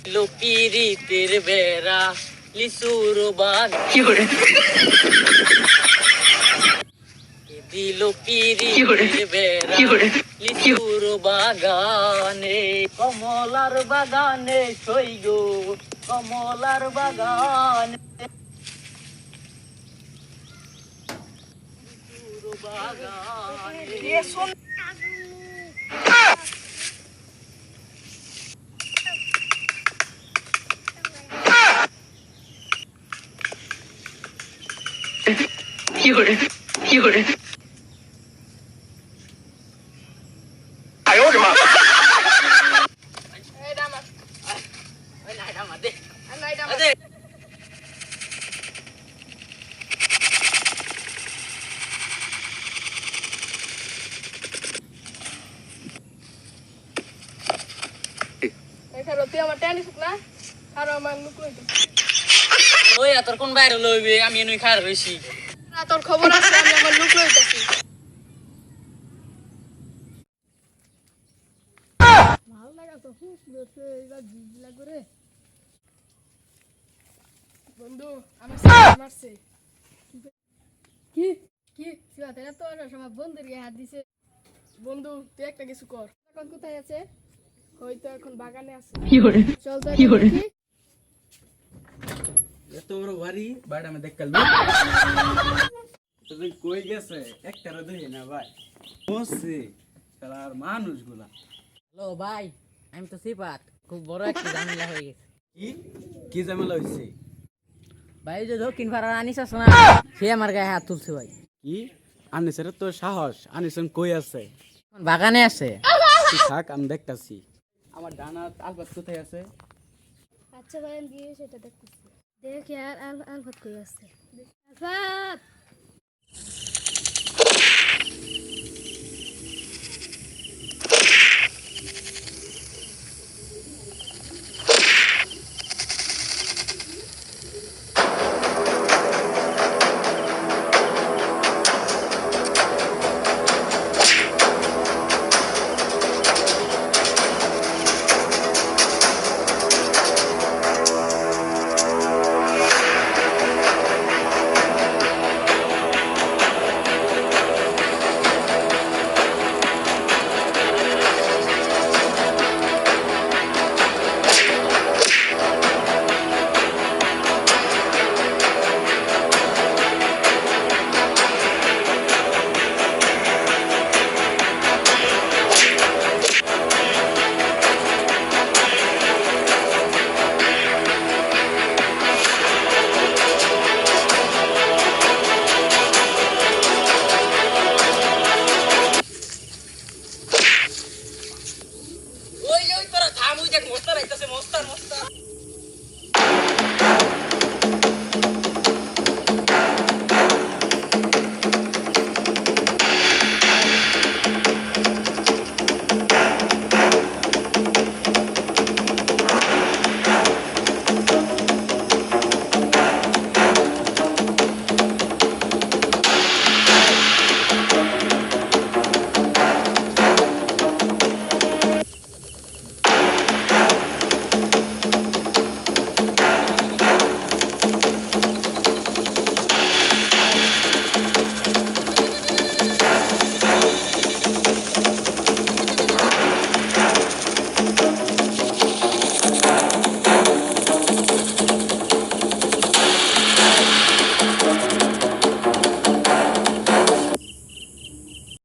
লোপিরিতের বেড়া লিচুর বাগান দিল পিরিতের বেড়া লিচুর বাগানে কমলার বাগানে সই গো কমলার বাগানে লিচুর বাগানে ওই তোর কোন বাইরে লইবে আমি এনুই খার রইছি তোর খবর আছে আমি আমার লুক লইতাছি ভালো লাগা তো খুব বেশি এবার জিজলা করে বন্ধু আমার সাথে মারছে কি কি সিবা তেরা তো সব বন্ধুর গায়ে হাত দিছে বন্ধু তুই একটা কিছু কর এখন কোথায় আছে হয়তো এখন বাগানে আছে চল তো কি করে এত বড় বাড়ি বাড়ি আমি দেখ কাল তুই কই গেছে একটারে দেখি না ভাই বসে আর মানুষগুলা হ্যালো ভাই আমি তো সিপাত খুব বড় একটা ঝামেলা হয়ে গেছে কি কি ঝামেলা হইছে ভাই যে দক্ষিণ পাড়ার আনিস আছে না সে আমার গায়ে হাত তুলছে ভাই কি আনিসের তো সাহস আনিসন কই আছে বাগানে আছে তুই থাক আমি দেখতাছি আমার ডানা আলবাত কোথায় আছে আচ্ছা ভাই আমি দিয়ে সেটা দেখতেছি দেখ আর আলফাত কই আছে আলফাত